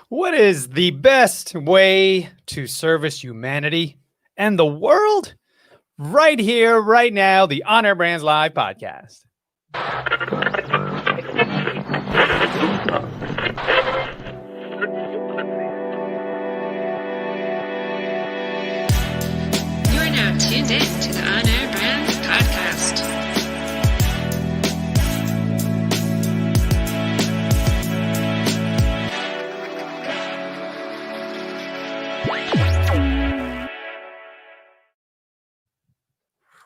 What is the best way to service humanity and the world? Right here, right now, the On Air Brands Live podcast. You are now tuned in to the On Air Brands podcast.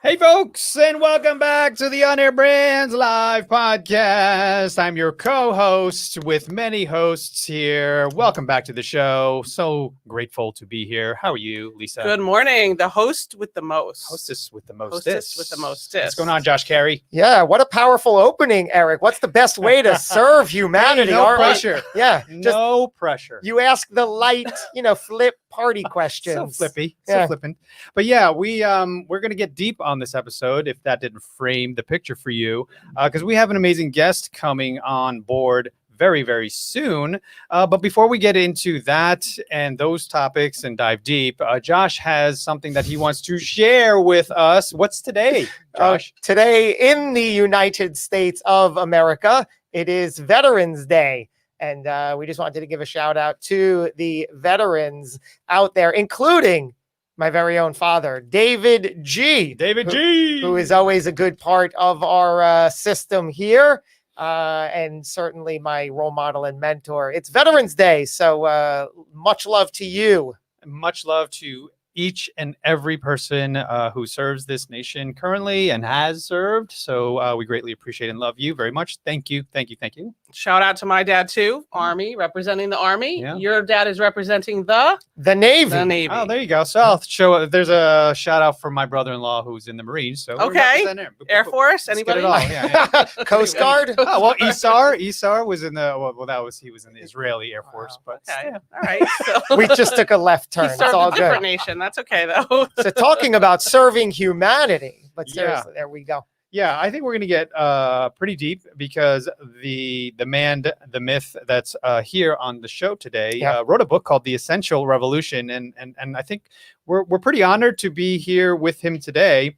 Hey, folks, and welcome back to the On Air Brands Live podcast. I'm your co-host with many hosts here. Welcome back to the show. So grateful to be here. How are you, Lisa? Good morning. The host with the most. Hostess with the most. Hostess with the mostest. What's going on, Josh Carey? Yeah, what a powerful opening, Eric. What's the best way to serve humanity? No pressure. Yeah, No pressure. you ask the light, flip party questions. So flippy, Yeah. so flippant. But yeah, we're gonna get deep on this episode if that didn't frame the picture for you, because we have an amazing guest coming on board very, very soon. But before we get into that and those topics and dive deep, Josh has something that he wants to share with us. What's today, Josh? Today in the United States of America, it is Veterans Day. And we just wanted to give a shout out to the veterans out there, including my very own father, David G. David G. Who is always a good part of our system here. And certainly my role model and mentor. It's Veterans Day, so much love to you. Much love to each and every person who serves this nation currently and has served. So we greatly appreciate and love you very much. Thank you. Thank you. Thank you. Shout out to my dad too. Army, representing the Army. Yeah. Your dad is representing the Navy. Navy. Oh, there you go. So I'll show. There's a shout out for my brother-in-law who's in the Marines. So we're Okay. representing him. Air Force. Let's get Anybody? it all. Yeah. Coast Guard. Oh, well, Isar was in the he was in the Israeli Air Force, but Okay. yeah. All right. So We just took a left he turn. It's served all a different good. nation. That's okay though. So talking about serving humanity, but Yeah. seriously, there we go. Yeah, I think we're going to get pretty deep because the myth that's here on the show today wrote a book called The Essential Revolution, and I think we're pretty honored to be here with him today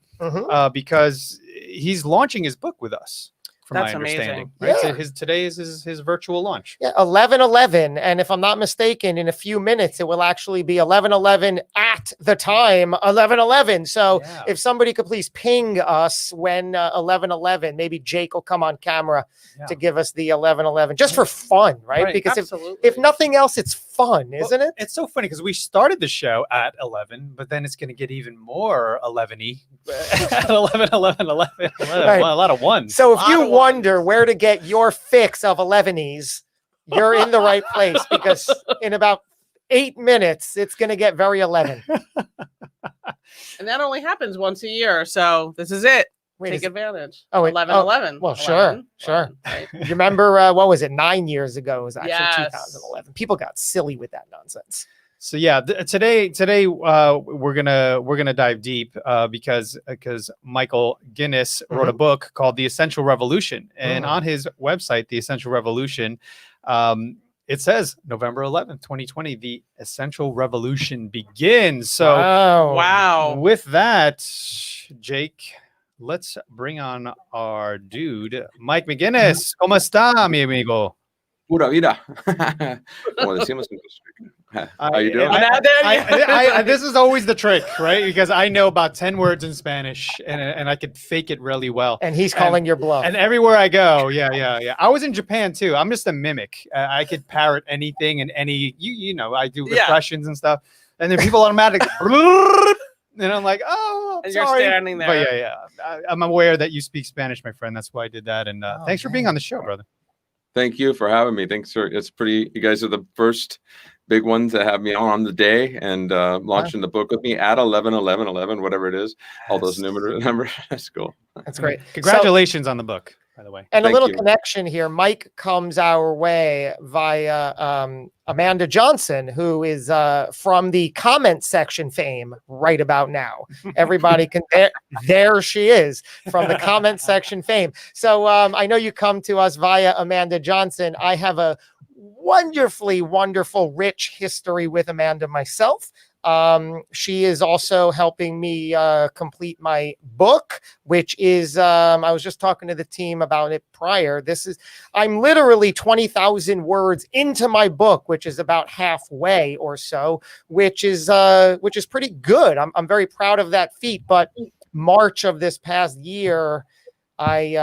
because he's launching his book with us. From That's my understanding, amazing. right? So today is his virtual launch. Yeah, 11/11, and if I'm not mistaken, in a few minutes it will actually be 11/11 at the time 11/11. So Yeah. if somebody could please ping us when 11/11, maybe Jake will come on camera to give us the 11/11 just for fun, right? Right, Because Absolutely. if nothing else, it's fun, isn't it? It's so funny because we started the show at 11, but then it's going to get even more 11-y. 11. Right. A lot of ones. So if Lot you of wonder where to get your fix of 11s, you're in the right place because in about 8 minutes, it's going to get very 11. And that only happens once a year. So this is it. Wait, Take is- advantage. oh, wait, 11/11. well, sure. Right? You remember, what was it, 9 years ago? It was actually Yes. 2011. People got silly with that nonsense. So yeah, today we're gonna dive deep because Michael Guinness wrote a book called The Essential Revolution, and on his website, The Essential Revolution, it says November 11th, 2020, the Essential Revolution begins. So Wow. with that, Jake, let's bring on our dude, Mike Mcginnis. ¿Cómo está, mi amigo? Pura vida. Como decimos en Costa Rica. How you doing? This is always the trick, right? Because I know about 10 words in Spanish and I could fake it really well. And he's calling your bluff. And everywhere I go, yeah. I was in Japan too. I'm just a mimic. I could parrot anything and any, I do impressions and stuff. And then people automatically, and I'm like, oh, And sorry. you're standing there. But yeah. I'm aware that you speak Spanish, my friend. That's why I did that. And thanks for being on the show, brother. Thank you for having me. Thanks for you guys are the first big ones that have me on the day and launching the book with me at 11/11/11, whatever it is. All those numbers. That's cool. That's great. Congratulations on the book, by the way. And Thank a little you. connection here. Mike comes our way via Amanda Johnson, who is from the comment section fame right about now. Everybody can, there she is from the comment section fame. So I know you come to us via Amanda Johnson. I have a wonderfully wonderful, rich history with Amanda myself. She is also helping me complete my book, which is I was just talking to the team about it prior. I'm literally 20,000 words into my book, which is about halfway or so, which is pretty good. I'm very proud of that feat. But March of this past year, I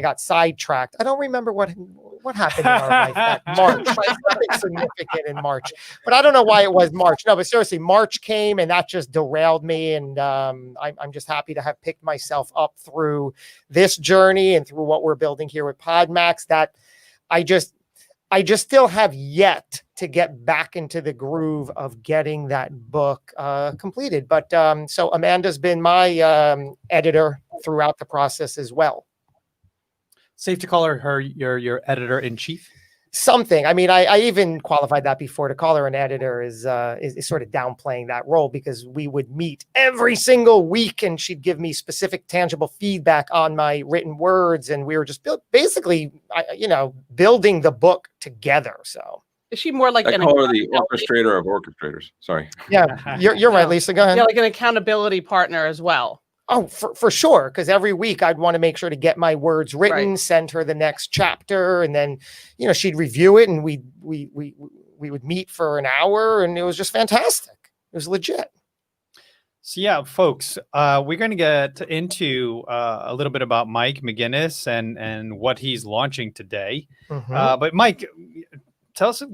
got sidetracked. I don't remember what happened in our life that March. Something significant in March, but I don't know why it was March. No, but seriously, March came and that just derailed me. And I'm just happy to have picked myself up through this journey and through what we're building here with PodMax. That I just still have yet to get back into the groove of getting that book completed. But so Amanda's been my editor throughout the process as well. Safe to call her your editor in chief? Something. I mean, I even qualified that before. To call her an editor is sort of downplaying that role, because we would meet every single week and she'd give me specific, tangible feedback on my written words, and we were just basically, building the book together. So Is she more like I call her the orchestrator of orchestrators. Sorry. yeah, you're right, Lisa. Go ahead. Yeah, like an accountability partner as well. Oh, for sure. Because every week I'd want to make sure to get my words written, Right. send her the next chapter, and then, she'd review it, and we would meet for an hour, and it was just fantastic. It was legit. So yeah, folks, we're going to get into a little bit about Mike Mcginnis and what he's launching today. Mhm. But Mike,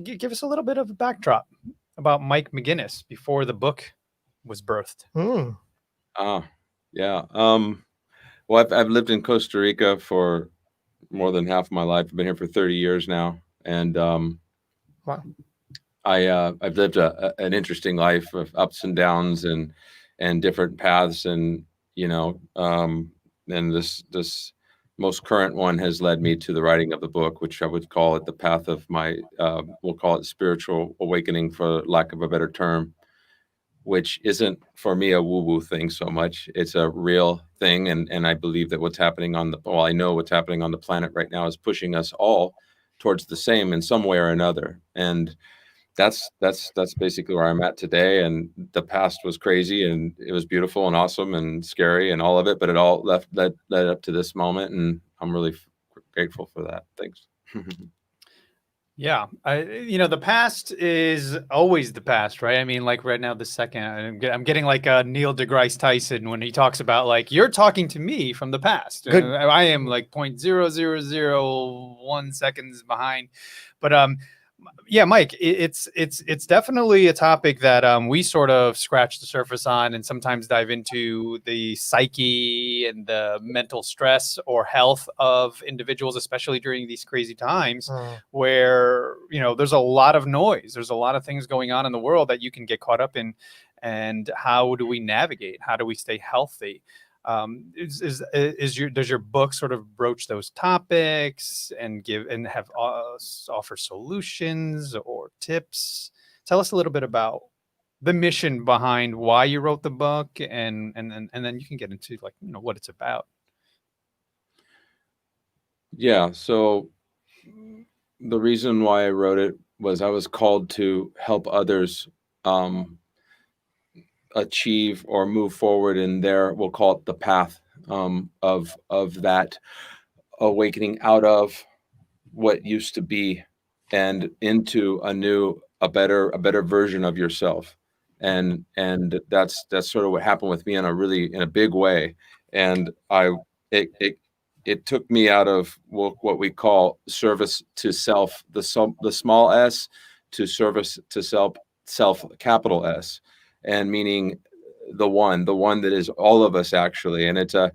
give us a little bit of a backdrop about Mike Mcginnis before the book was birthed. Mm. Yeah. Well, I've lived in Costa Rica for more than half of my life. I've been here for 30 years now, and Wow. I've lived an interesting life of ups and downs and different paths, and and this most current one has led me to the writing of the book, which I would call it the path of my we'll call it spiritual awakening, for lack of a better term, which isn't for me a woo-woo thing so much. It's a real thing. And I believe that I know what's happening on the planet right now is pushing us all towards the same in some way or another. And that's basically where I'm at today. And the past was crazy, and it was beautiful and awesome and scary and all of it, but it all led up to this moment. And I'm really grateful for that. Thanks. Yeah, the past is always the past, right? I mean, like right now, the second, I'm getting like Neil deGrasse Tyson when he talks about like, you're talking to me from the past. Good. I am like 0.0001 seconds behind, but yeah, Mike, it's definitely a topic that we sort of scratch the surface on, and sometimes dive into the psyche and the mental stress or health of individuals, especially during these crazy times where there's a lot of noise, there's a lot of things going on in the world that you can get caught up in. And how do we navigate? How do we stay healthy? Does your book sort of broach those topics and offer solutions or tips? Tell us a little bit about the mission behind why you wrote the book, and then you can get into what it's about. Yeah. So the reason why I wrote it was I was called to help others achieve or move forward in we'll call it the path of that awakening out of what used to be and into a better version of yourself. And that's sort of what happened with me in a big way. And it took me out of what we call service to self, the small s, to service to self capital S, and meaning the one that is all of us, actually. And it's a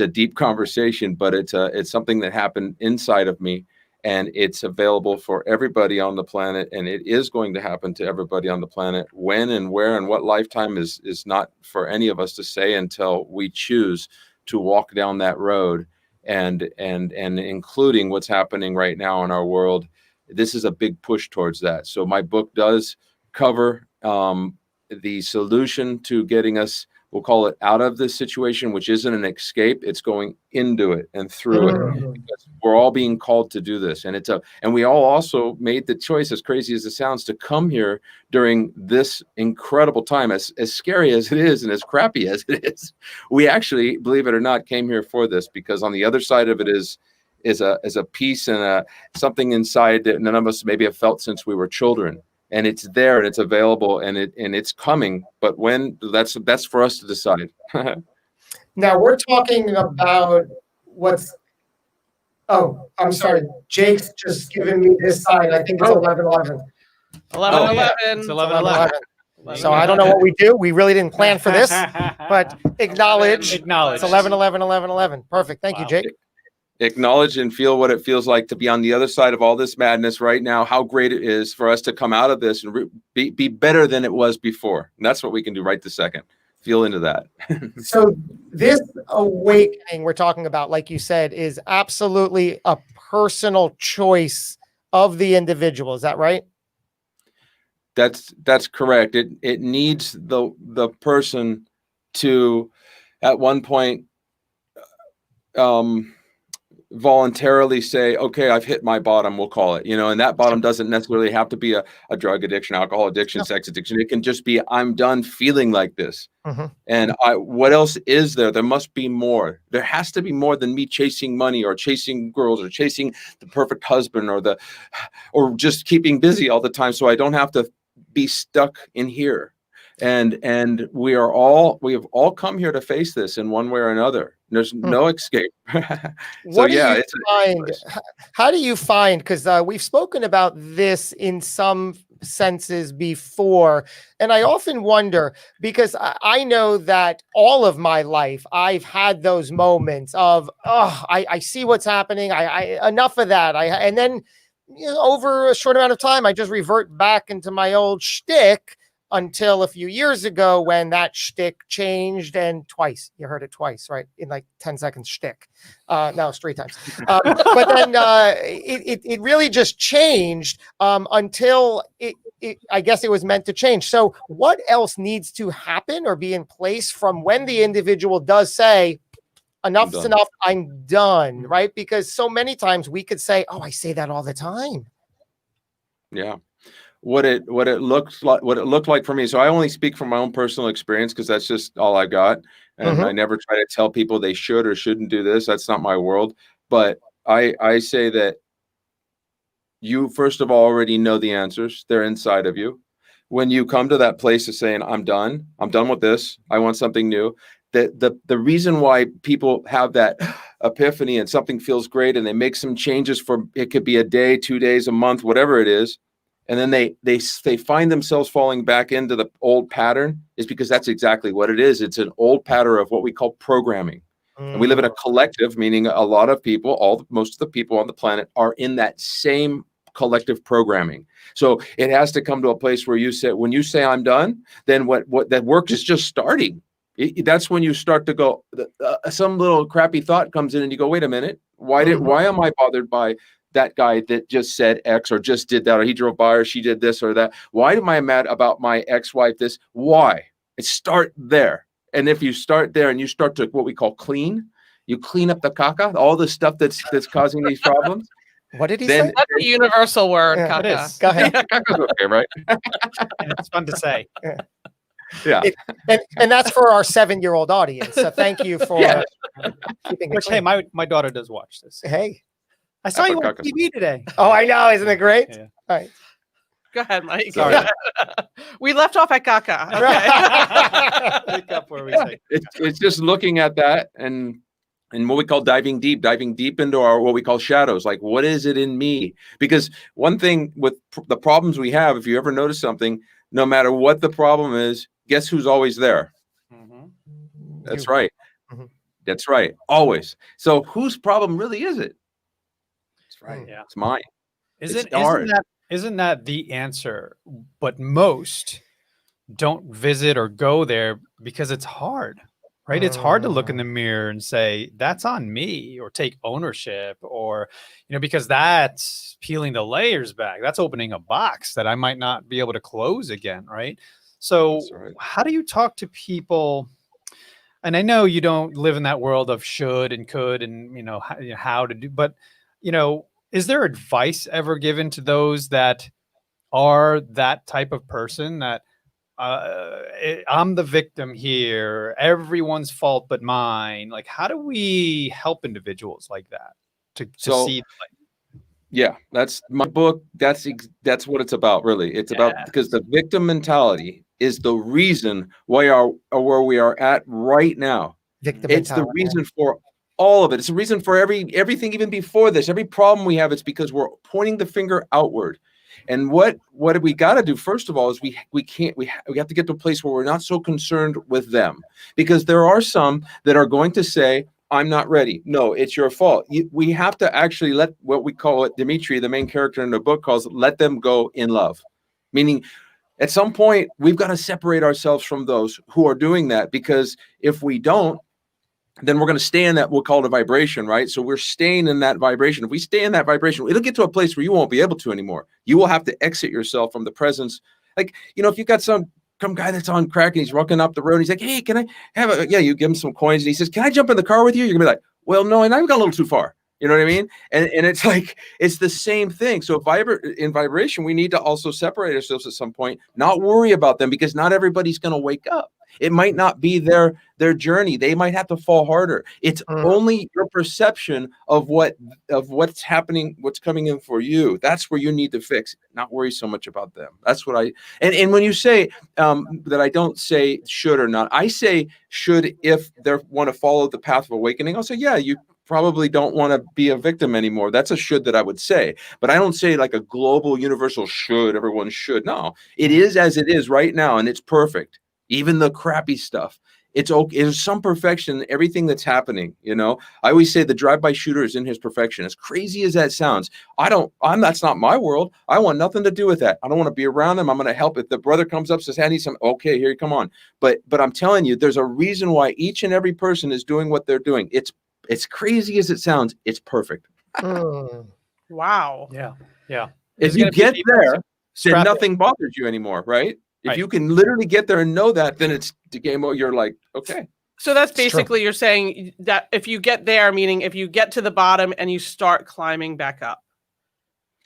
deep conversation, but it's something that happened inside of me, and it's available for everybody on the planet, and it is going to happen to everybody on the planet. When and where and what lifetime is not for any of us to say until we choose to walk down that road. And including what's happening right now in our world, this is a big push towards that. So my book does cover the solution to getting us we'll call it out of this situation, which isn't an escape. It's going into it and through it. Because we're all being called to do this. And and we all also made the choice, as crazy as it sounds, to come here during this incredible time, as scary as it is and as crappy as it is. We actually, believe it or not, came here for this, because on the other side of it is a peace and something inside that none of us maybe have felt since we were children. And it's there and it's available and it's coming. But when, that's for us to decide. Now we're talking about I'm sorry. Jake's just giving me this sign. I think it's 11:11. 11:11. It's 11:11. So I don't know what we do. We really didn't plan for this, but acknowledge. Acknowledge. It's 11:11. Perfect. Thank you, Jake. Acknowledge and feel what it feels like to be on the other side of all this madness right now, how great it is for us to come out of this and be better than it was before. And that's what we can do right this second. Feel into that. So this awakening we're talking about, like you said, is absolutely a personal choice of the individual. Is that right? That's correct. It needs the person to, at one point, voluntarily say, okay, I've hit my bottom, we'll call it, and that bottom doesn't necessarily have to be a drug addiction, alcohol addiction, sex addiction. It can just be, I'm done feeling like this. And what else is there? There must be more. There has to be more than me chasing money or chasing girls or chasing the perfect husband or just keeping busy all the time, so I don't have to be stuck in here. And we have all come here to face this in one way or another. There's no escape. So yeah, how do you find, because we've spoken about this in some senses before, and I often wonder, because I know that all of my life I've had those moments of, I see what's happening, I enough of that, and then over a short amount of time I just revert back into my old shtick, until a few years ago when that shtick changed, and twice, you heard it twice, right? In like 10 seconds shtick. No, it's 3 times. But then it really just changed until I guess it was meant to change. So what else needs to happen or be in place from when the individual does say, enough's enough, I'm done, right? Because so many times we could say, I say that all the time. Yeah. What it looked like for me. So I only speak from my own personal experience, because that's just all I got. And I never try to tell people they should or shouldn't do this. That's not my world. But I say that you, first of all, already know the answers. They're inside of you. When you come to that place of saying, I'm done with this, I want something new. The reason why people have that epiphany and something feels great and they make some changes for, it could be a day, 2 days, a month, whatever it is, and then they find themselves falling back into the old pattern, is because that's exactly what it is. It's an old pattern of what we call programming. And we live in a collective, meaning a lot of people, most of the people on the planet are in that same collective programming. So it has to come to a place where when you say I'm done, then what that work is just starting. That's when you start to go, some little crappy thought comes in and you go, wait a minute, why am I bothered by that guy that just said X or just did that, or he drove by or she did this or that? Why am I mad about my ex-wife this? Why? Start there. And if you start there and you start to what we call you clean up the caca, all the stuff that's causing these problems. What did he say? That's a universal word, Yeah, caca. it is. Go ahead. Caca's okay, right? And it's fun to say. Yeah. And that's for our 7-year-old audience. So thank you for keeping it Which, hey, clean. my daughter does watch this. Hey. I saw you on Caca. TV today. Oh, I know. Isn't it great? Yeah. All right. Go ahead, Mike. Sorry. We left off at caca. Okay. Pick up where we say. It's just looking at that and what we call diving deep into our what we call shadows. Like, what is it in me? Because one thing with the problems we have, if you ever notice something, no matter what the problem is, guess who's always there? That's right. That's right. Always. So whose problem really is it? That's right. Yeah. It's mine. Isn't that the answer? But most don't visit or go there because it's hard, right? It's hard to look in the mirror and say, that's on me, or take ownership, or, because that's peeling the layers back. That's opening a box that I might not be able to close again, right? So how do you talk to people and I know you don't live in that world of should and could and how to do, but is there advice ever given to those that are that type of person that I'm the victim here, everyone's fault but mine? Like, how do we help individuals like that to So see? yeah, that's my book. That's what it's about, really. It's about, because the victim mentality is the reason why are where we are at right now. Victim It's the mentality. reason for all of it. It's the reason for everything even before this. Every problem we have, it's because we're pointing the finger outward. And what we got to do first of all is we have to get to a place where we're not so concerned with them, because there are some that are going to say, I'm not ready. No, it's your fault. We have to actually let, what we call it, Dimitri, the main character in the book, calls it, let them go in love. Meaning, at some point, we've got to separate ourselves from those who are doing that, because if we don't, then we're going to stay in that, we'll call it a vibration, right? So we're staying in that vibration. If we stay in that vibration, it'll get to a place where you won't be able to anymore. You will have to exit yourself from the presence. Like, if you got some guy that's on crack and he's walking up the road, and he's like, hey, can I have a, yeah, you give him some coins, and he says, can I jump in the car with you? You're gonna be like, well, no, and I've got a little too far. You know what I mean? And it's like, it's the same thing. So in vibration, we need to also separate ourselves at some point, not worry about them, because not everybody's going to wake up. It might not be their journey. They might have to fall harder. It's only your perception of what's happening, what's coming in for you. That's where you need to fix, not worry so much about them. That's what and when you say that I don't say should or not, I say should if they want to follow the path of awakening. I'll say, yeah, you probably don't want to be a victim anymore. That's a should that I would say, but I don't say like a global universal should, everyone should. No, it is as it is right now, and it's perfect. Even the crappy stuff, it's okay. There's some perfection in everything that's happening. I always say the drive-by shooter is in his perfection. As crazy as that sounds, that's not my world. I want nothing to do with that. I don't want to be around them. I'm going to help. If the brother comes up, says, hey, I need some, okay, here you come on. But I'm telling you, there's a reason why each and every person is doing what they're doing. It's crazy as it sounds. It's perfect. Wow. Yeah. If you get there, then nothing bothers you anymore, right? If you can literally get there and know that, then it's the game over. You're like, okay. So that's basically, you're saying that if you get there, meaning if you get to the bottom and you start climbing back up,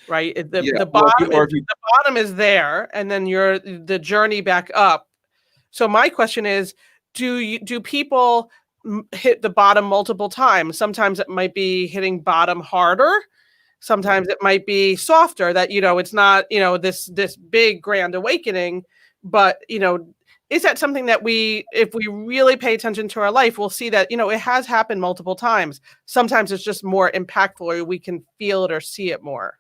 right? The bottom is there, and then the journey back up. So my question is, do people hit the bottom multiple times? Sometimes it might be hitting bottom harder. Sometimes it might be softer, that, it's not, this big grand awakening. But, is that something that if we really pay attention to our life, we'll see that, it has happened multiple times. Sometimes it's just more impactful, or we can feel it or see it more.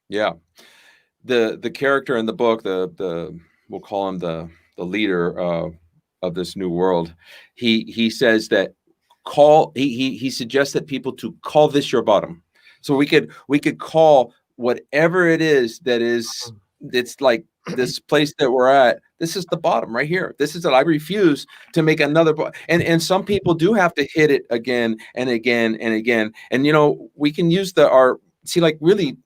Yeah. The character in the book, we'll call him the leader of this new world. He says that he suggests that people to call this your bottom. So we could call whatever it is that is, it's like this place that we're at, this is the bottom right here. This is it. I refuse to make another. And some people do have to hit it again and again and again. And, we can use really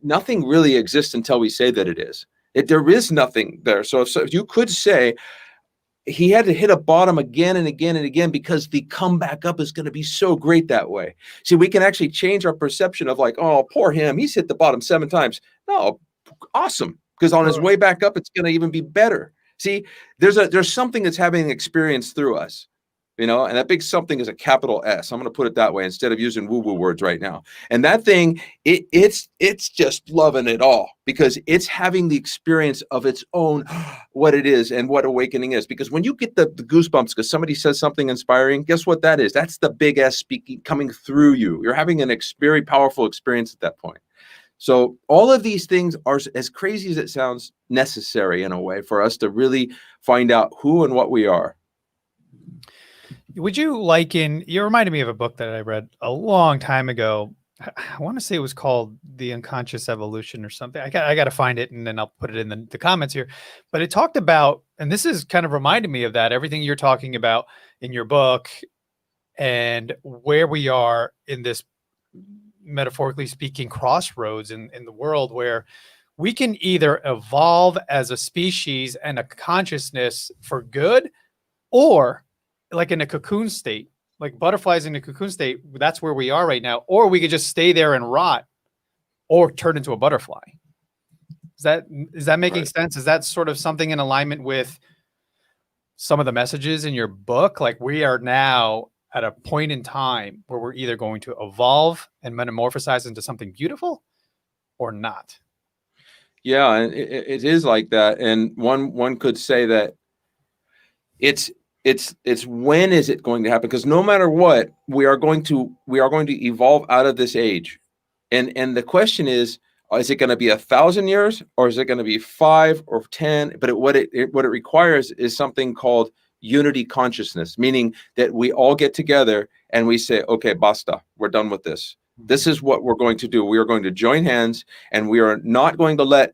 nothing really exists until we say that it is. There is nothing there. So if you could say he had to hit a bottom again and again and again, because the comeback up is going to be so great that way. See, we can actually change our perception of like, oh, poor him, he's hit the bottom 7 times. No, awesome. Because on his way back up, it's going to even be better. See, there's something that's having an experience through us, and that big something is a capital S. I'm going to put it that way instead of using woo-woo words right now. And that thing, it's just loving it all, because it's having the experience of its own, what it is and what awakening is. Because when you get the goosebumps because somebody says something inspiring, guess what that is? That's the big S speaking, coming through you. You're having an very powerful experience at that point. So all of these things are, as crazy as it sounds, necessary in a way for us to really find out who and what we are. Would you you reminded me of a book that I read a long time ago. I want to say it was called The Unconscious Evolution or something. I got to find it, and then I'll put it in the comments here. But it talked about, and this is kind of reminded me of that, everything you're talking about in your book and where we are in this, metaphorically speaking, crossroads in the world, where we can either evolve as a species and a consciousness for good, or like in a cocoon state, like butterflies in a cocoon state. That's where we are right now. Or we could just stay there and rot, or turn into a butterfly. Is that making sense? Is that sort of something in alignment with some of the messages in your book? Like, we are now at a point in time where we're either going to evolve and metamorphosize into something beautiful or not. Yeah, and it is like that. And one could say that it's when is it going to happen? Because no matter what, we are going to evolve out of this age. And the question is it going to be 1,000 years, or is it going to be 5 or 10? But what it requires is something called unity consciousness, meaning that we all get together and we say, okay, basta, we're done with this. This is what we're going to do. We are going to join hands, and we are not going to let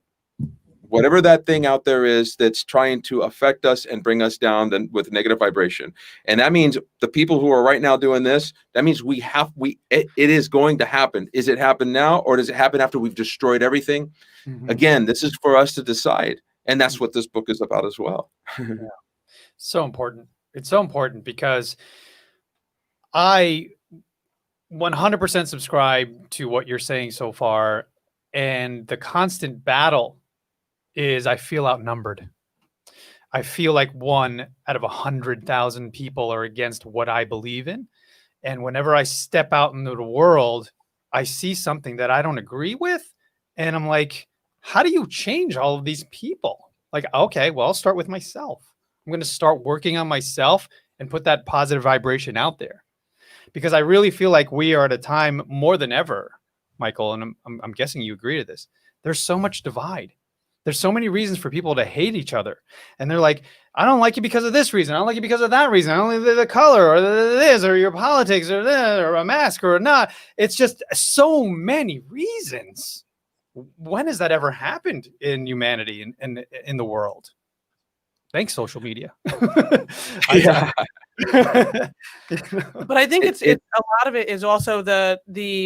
whatever that thing out there is that's trying to affect us and bring us down with negative vibration. And that means the people who are right now doing this, that means it is going to happen. Is it happen now, or does it happen after we've destroyed everything? Mm-hmm. Again, this is for us to decide. And that's what this book is about as well. Yeah. So important. It's so important because I 100% subscribe to what you're saying so far. And the constant battle is I feel outnumbered. I feel like 1 out of 100,000 people are against what I believe in. And whenever I step out into the world, I see something that I don't agree with. And I'm like, how do you change all of these people? Like, okay, well, I'll start with myself. I'm going to start working on myself and put that positive vibration out there. Because I really feel like we are at a time more than ever, Michael, and I'm guessing you agree to this. There's so much divide. There's so many reasons for people to hate each other. And they're like, I don't like you because of this reason. I don't like you because of that reason. I don't like the color or this or your politics or this or a mask or not. It's just so many reasons. When has that ever happened in humanity and in the world? Thanks, social media. Yeah. But I think it's a lot of it is also the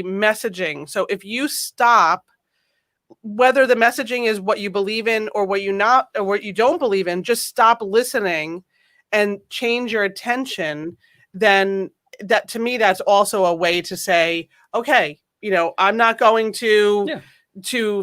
messaging. So if you stop, whether the messaging is what you believe in or what you don't believe in, just stop listening and change your attention, then that, to me, that's also a way to say, okay, I'm not going to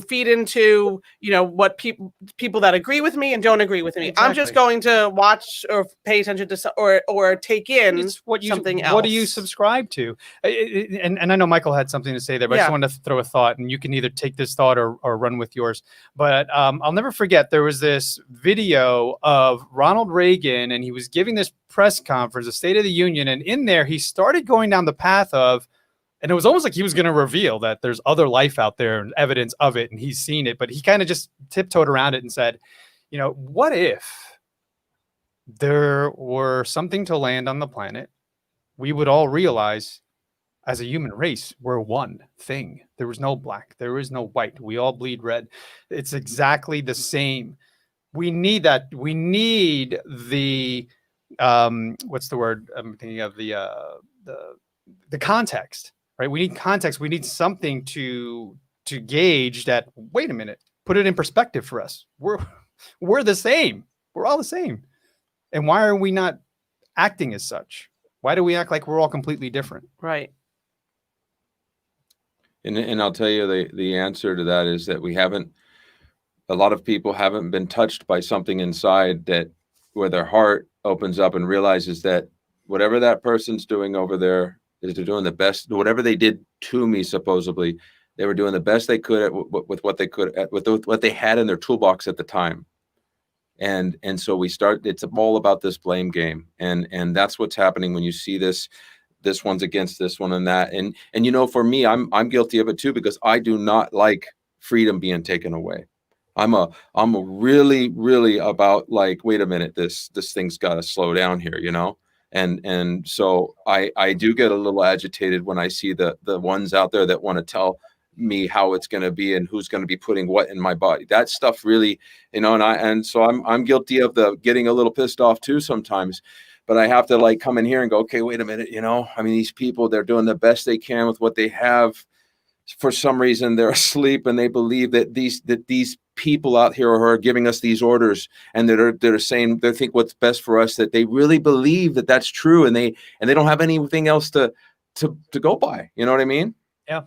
feed into, what people that agree with me and don't agree with me. Exactly. I'm just going to watch or pay attention to or take in something else. What do you subscribe to? And I know Michael had something to say there, but I just wanted to throw a thought, and you can either take this thought or run with yours. But I'll never forget, there was this video of Ronald Reagan, and he was giving this press conference, a State of the Union, and in there he started going down the path of, and it was almost like he was going to reveal that there's other life out there and evidence of it, and he's seen it, but he kind of just tiptoed around it and said, what if there were something to land on the planet? We would all realize as a human race, we're one thing. There was no black. There is no white. We all bleed red. It's exactly the same. We need that. We need the, what's the word I'm thinking of? The context. Right. We need context. We need something to gauge that. Wait a minute. Put it in perspective for us. We're the same. We're all the same. And why are we not acting as such? Why do we act like we're all completely different? Right. And I'll tell you the answer to that is that a lot of people haven't been touched by something inside that where their heart opens up and realizes that whatever that person's doing over there, is they're doing the best. Whatever they did to me, supposedly, they were doing the best they could with what they could with what they had in their toolbox at the time. And so it's all about this blame game, and that's what's happening when you see this one's against this one and that. And for me, I'm guilty of it too, because I do not like freedom being taken away. I'm a really, really about like, wait a minute, this thing's got to slow down here, And so I do get a little agitated when I see the ones out there that want to tell me how it's going to be and who's going to be putting what in my body. That stuff really, and so I'm guilty of getting a little pissed off too sometimes. But I have to like come in here and go, okay, wait a minute, these people, they're doing the best they can with what they have. For some reason, they're asleep and they believe that these people out here who are giving us these orders and that are saying they think what's best for us, that they really believe that that's true, and they don't have anything else to go by. You know what I mean? Yeah.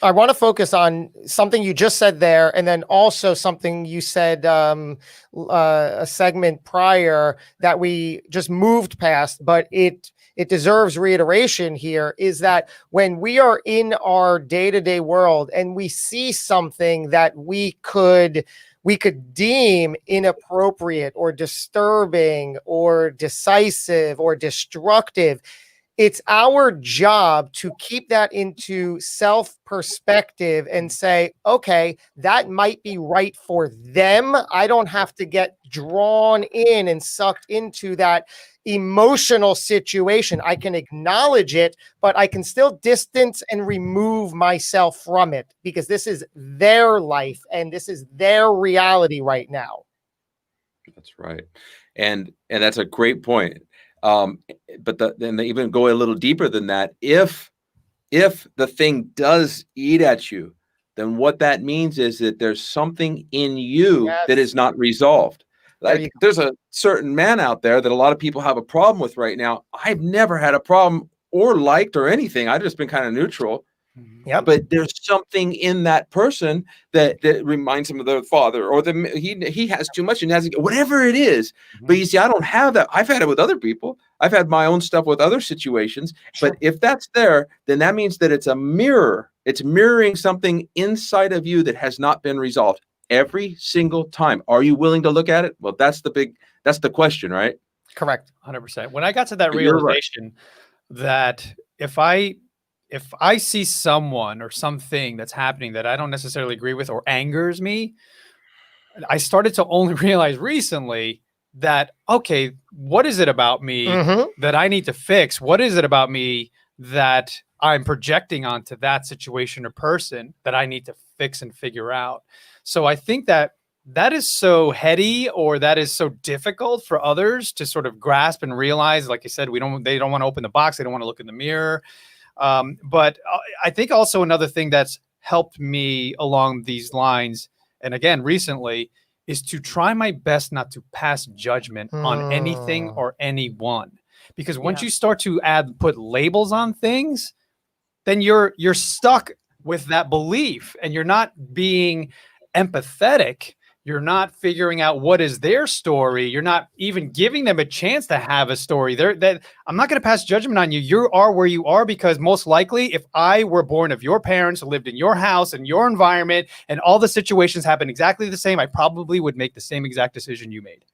I want to focus on something you just said there, and then also something you said a segment prior that we just moved past, but it deserves reiteration here, is that when we are in our day-to-day world and we see something that we could deem inappropriate or disturbing or decisive or destructive, it's our job to keep that into self-perspective and say, okay, that might be right for them. I don't have to get drawn in and sucked into that emotional situation. I can acknowledge it, but I can still distance and remove myself from it, because this is their life and this is their reality right now. That's right. And that's a great point. But then they even go a little deeper than that. If the thing does eat at you, then what that means is that there's something in you that is not resolved. Like there's a certain man out there that a lot of people have a problem with right now. I've never had a problem or liked or anything. I've just been kind of neutral. Yeah, but there's something in that person that reminds him of their father, or he has too much and has whatever it is. But you see, I don't have that. I've had it with other people. I've had my own stuff with other situations. Sure. But if that's there, then that means that it's a mirror. It's mirroring something inside of you that has not been resolved every single time. Are you willing to look at it? Well, that's the question, right? Correct. 100%. When I got to that realization that if I see someone or something that's happening that I don't necessarily agree with or angers me, I started to only realize recently that, okay, what is it about me that I need to fix? What is it about me that I'm projecting onto that situation or person that I need to fix and figure out? So I think that is so heady, or that is so difficult for others to sort of grasp and realize. Like I said, they don't want to open the box. They don't want to look in the mirror. But I think also another thing that's helped me along these lines, and again, recently, is to try my best not to pass judgment on anything or anyone. Because once you start to put labels on things, then you're stuck with that belief and you're not being empathetic. You're not figuring out what is their story. You're not even giving them a chance to have a story. I'm not going to pass judgment on you. You are where you are because most likely, if I were born of your parents, lived in your house and your environment, and all the situations happened exactly the same, I probably would make the same exact decision you made.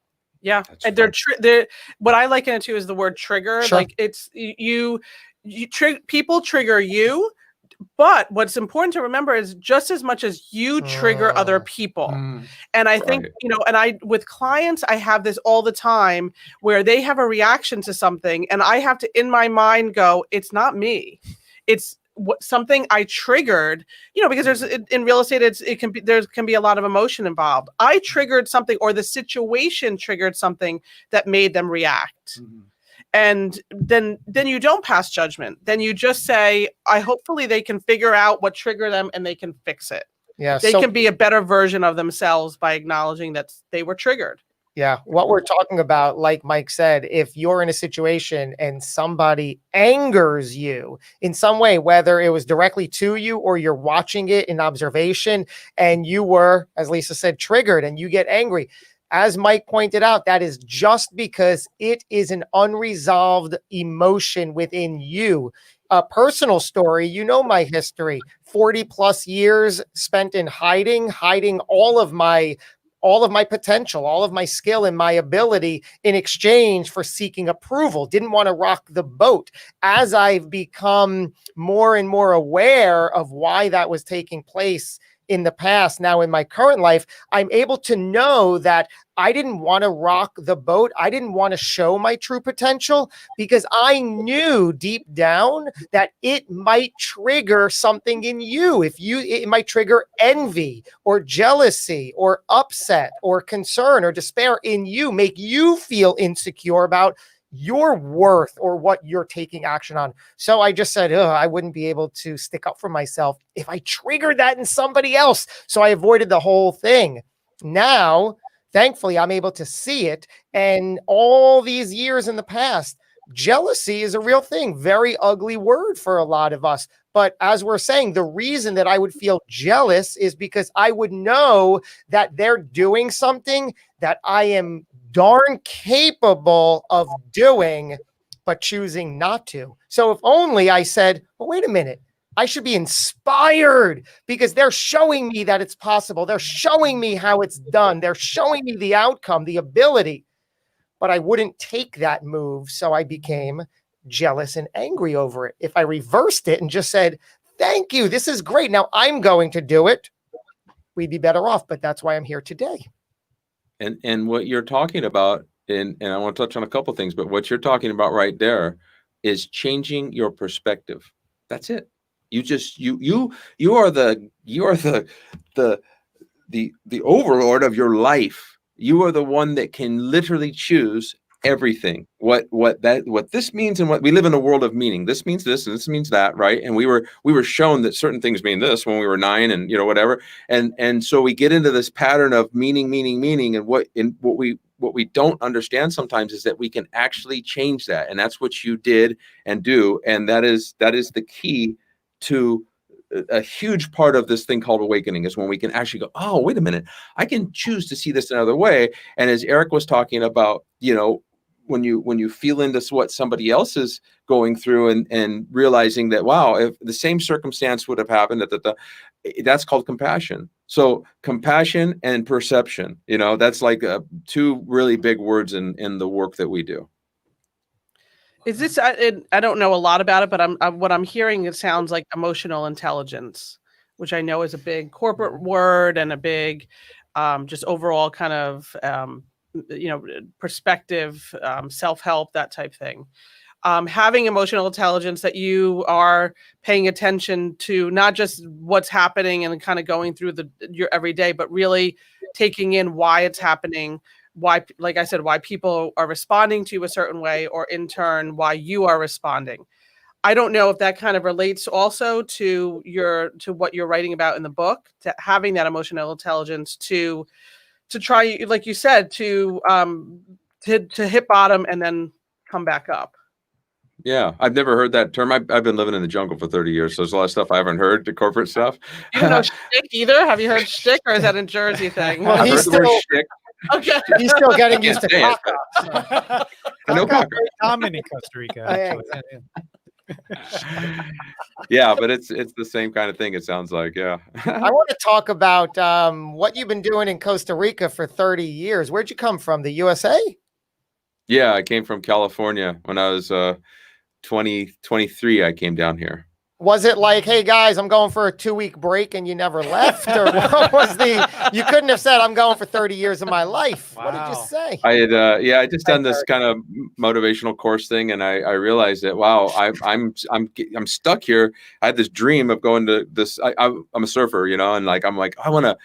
Yeah, and they're what I liken it to is the word trigger. Sure. Like it's people trigger you. But what's important to remember is just as much as you trigger other people. And I think, with clients, I have this all the time where they have a reaction to something and I have to, in my mind, go, it's not me. It's something I triggered, because in real estate, there can be a lot of emotion involved. I triggered something, or the situation triggered something that made them react. And then you don't pass judgment. Then you just say, hopefully they can figure out what triggered them and they can fix it. Yeah, they can be a better version of themselves by acknowledging that they were triggered. Yeah, what we're talking about, like Mike said, if you're in a situation and somebody angers you in some way, whether it was directly to you or you're watching it in observation, and you were, as Lisa said, triggered and you get angry. As Mike pointed out, that is just because it is an unresolved emotion within you. A personal story, my history, 40 plus years spent in hiding all of my potential, all of my skill and my ability in exchange for seeking approval. Didn't want to rock the boat. As I've become more and more aware of why that was taking place in the past, now in my current life, I'm able to know that I didn't want to rock the boat. I didn't want to show my true potential because I knew deep down that it might trigger something in you. It might trigger envy or jealousy or upset or concern or despair in you, make you feel insecure about your worth or what you're taking action on. So I just said, I wouldn't be able to stick up for myself if I triggered that in somebody else. So I avoided the whole thing. Now, thankfully, I'm able to see it. And all these years in the past, jealousy is a real thing. Very ugly word for a lot of us. But as we're saying, the reason that I would feel jealous is because I would know that they're doing something that I am darn capable of doing, but choosing not to. So if only I said, well, wait a minute, I should be inspired because they're showing me that it's possible. They're showing me how it's done. They're showing me the outcome, the ability. But I wouldn't take that move. So I became jealous and angry over it. If I reversed it and just said, thank you, this is great, now I'm going to do it, we'd be better off. But that's why I'm here today. And what you're talking about, and I want to touch on a couple things, but what you're talking about right there is changing your perspective. That's it. You just you are the overlord of your life. You are the one that can literally choose everything. What this means, and what we live in a world of meaning. This means this, and this means that, right? And we were shown that certain things mean this when we were 9, and whatever. And so we get into this pattern of meaning, and what we don't understand sometimes is that we can actually change that, and that's what you did and do, and that is the key to a huge part of this thing called awakening, is when we can actually go, oh, wait a minute, I can choose to see this another way. And as Eric was talking about, when you feel into what somebody else is going through, and realizing that, wow, if the same circumstance would have happened, that's called compassion. So compassion and perception, that's like two really big words in the work that we do. Is this? I don't know a lot about it, but what I'm hearing, it sounds like emotional intelligence, which I know is a big corporate word and a big, just overall kind of, perspective, self-help, that type thing. Having emotional intelligence, that you are paying attention to not just what's happening and kind of going through your everyday, but really taking in why it's happening. Why, like I said, why people are responding to you a certain way, or in turn, why you are responding. I don't know if that kind of relates also to what you're writing about in the book, to having that emotional intelligence to try, like you said, to hit bottom and then come back up. Yeah, I've never heard that term. I've been living in the jungle for 30 years, so there's a lot of stuff I haven't heard, the corporate stuff. You don't know shtick either? Have you heard shtick, or is that a Jersey thing? Well, he's still getting used to caca. I know caca. Very common in Costa Rica. Yeah, but it's the same kind of thing, it sounds like. Yeah. I want to talk about what you've been doing in Costa Rica for 30 years. Where'd you come from? The USA? Yeah, I came from California when I was 23. I came down here. Was it like, hey guys, I'm going for a 2-week break, and you never left? Or what was you couldn't have said, I'm going for 30 years of my life. Wow. What did you say? I had, I just done this kind of motivational course thing, and I realized that, wow, I'm stuck here. I had this dream of going to this, I'm a surfer, and I'm like, I want to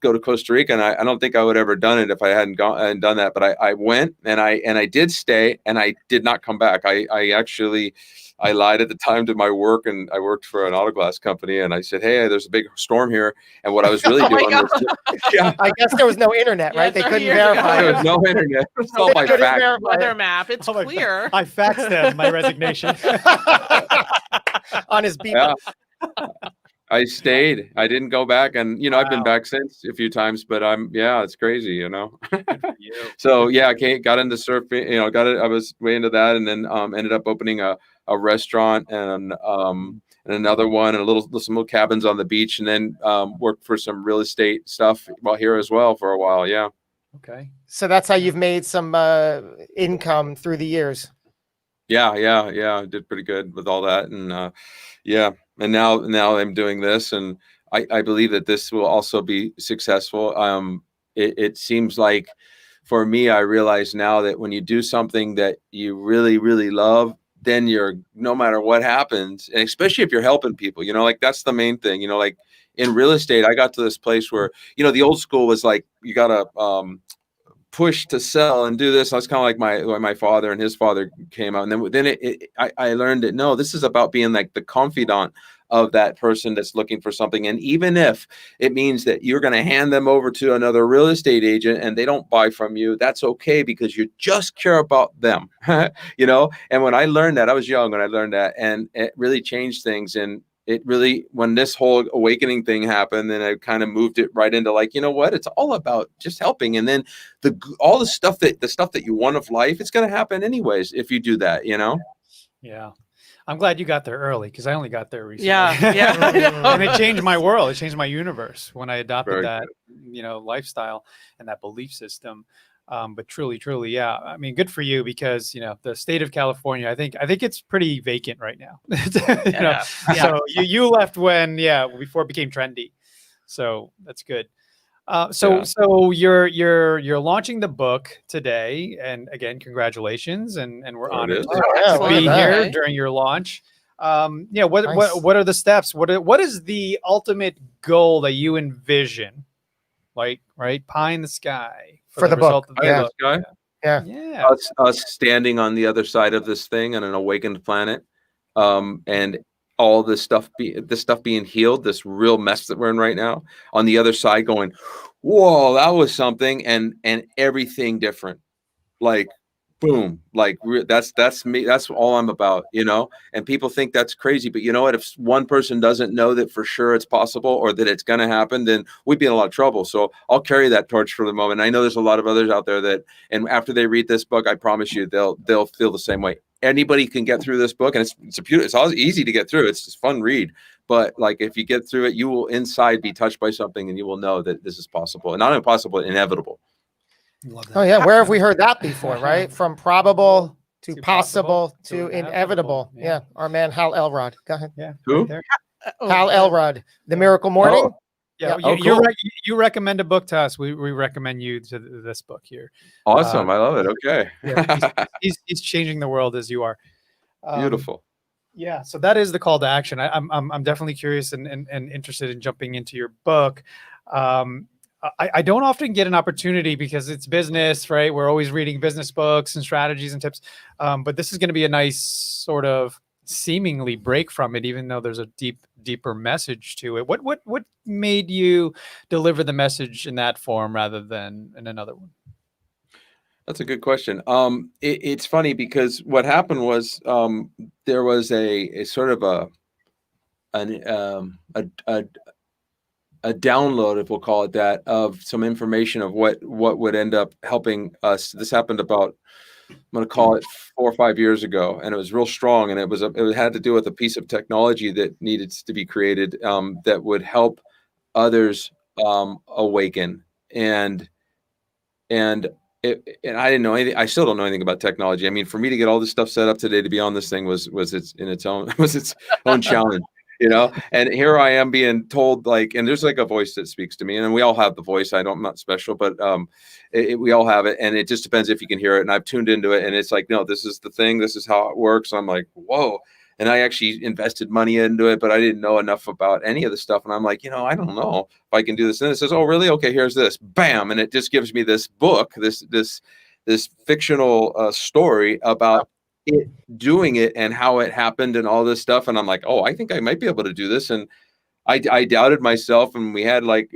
go to Costa Rica, and I don't think I would ever done it if I hadn't done that. But I went, and I did stay, and I did not come back. I lied at the time to my work, and I worked for an auto glass company, and I said, hey, there's a big storm here. And what I was really doing was, I guess there was no internet, right? They couldn't verify. There was no internet. It was all by fax. Weather map. It's clear. I faxed them my resignation on his beat. Yeah. I stayed. I didn't go back, and I've been back since a few times, but it's crazy, So yeah, I got into surfing, I was way into that, and then ended up opening a restaurant and another one, and some little cabins on the beach, and then worked for some real estate stuff while here as well for a while. Yeah. Okay. So that's how you've made some income through the years. Yeah. I did pretty good with all that, and and now I'm doing this, and I believe that this will also be successful. It seems like, for me, I realize now that when you do something that you really, really love, then no matter what happens, and especially if you're helping people, that's the main thing. Like in real estate, I got to this place where, the old school was like, you gotta push to sell and do this. I was kind of like my father and his father came out, and then I learned that no, this is about being like the confidant of that person that's looking for something. And even if it means that you're going to hand them over to another real estate agent and they don't buy from you, that's okay, because you just care about them. You know, and when I learned that, I was young when I learned that, and it really changed things. And it really, when this whole awakening thing happened, then I kind of moved it right into like, you know what, it's all about just helping. And then all the stuff that you want of life, it's going to happen anyways if you do that, you know? Yeah. I'm glad you got there early, because I only got there recently. Yeah. And it changed my world. It changed my universe when I adopted Very that, you know, lifestyle and that belief system. But truly, yeah. I mean, good for you, because, you know, the state of California, I think it's pretty vacant right now. You know? So you left before it became trendy. So that's good. So you're launching the book today, and again, congratulations, and we're honored to be here during your launch. What are the steps? What is the ultimate goal that you envision? Like, right, pie in the sky for the book. Yeah. Us standing on the other side of this thing on an awakened planet, and all this stuff being healed, this real mess that we're in right now, on the other side going, whoa, that was something, and everything different. Like, boom, like that's me. That's all I'm about, you know? And people think that's crazy, but you know what? If one person doesn't know that for sure it's possible or that it's going to happen, then we'd be in a lot of trouble. So I'll carry that torch for the moment. I know there's a lot of others out there that, and after they read this book, I promise you, they'll feel the same way. Anybody can get through this book, and it's all easy to get through. It's just fun read. But like, if you get through it, you will inside be touched by something, and you will know that this is possible, and not only possible, inevitable. Oh yeah, where have we heard that before, right? From probable to possible to inevitable. Yeah, our man Hal Elrod. Go ahead. Yeah. Who? Right, Hal Elrod, The Miracle Morning. Oh. Yeah, Cool. You recommend a book to us. We recommend you to this book here. Awesome, I love it. Okay. Yeah, he's changing the world as you are. Beautiful. Yeah, so that is the call to action. I'm definitely curious and interested in jumping into your book. I don't often get an opportunity because it's business, right? We're always reading business books and strategies and tips. But this is going to be a nice sort of seemingly break from it, even though there's a deeper message to it. What made you deliver the message in that form rather than in another one? That's a good question. It's funny because what happened was there was a sort of a download, if we'll call it that, of some information of what would end up helping us. This happened about, I'm going to call it 4 or 5 years ago, and it was real strong. And it had to do with a piece of technology that needed to be created that would help others awaken. And I didn't know anything. I still don't know anything about technology. I mean, for me to get all this stuff set up today to be on this thing was its own challenge. You know, and here I am being told, like, and there's like a voice that speaks to me, and we all have the voice. I'm not special, but we all have it, and it just depends if you can hear it. And I've tuned into it, and it's like, no, this is the thing. This is how it works. I'm like, whoa. And I actually invested money into it, but I didn't know enough about any of the stuff. And I'm like, you know, I don't know if I can do this. And it says, oh, really? Okay, here's this. Bam. And it just gives me this book, this fictional story about it doing it and how it happened and all this stuff. And I'm like, oh, I think I might be able to do this. And I doubted myself, and we had like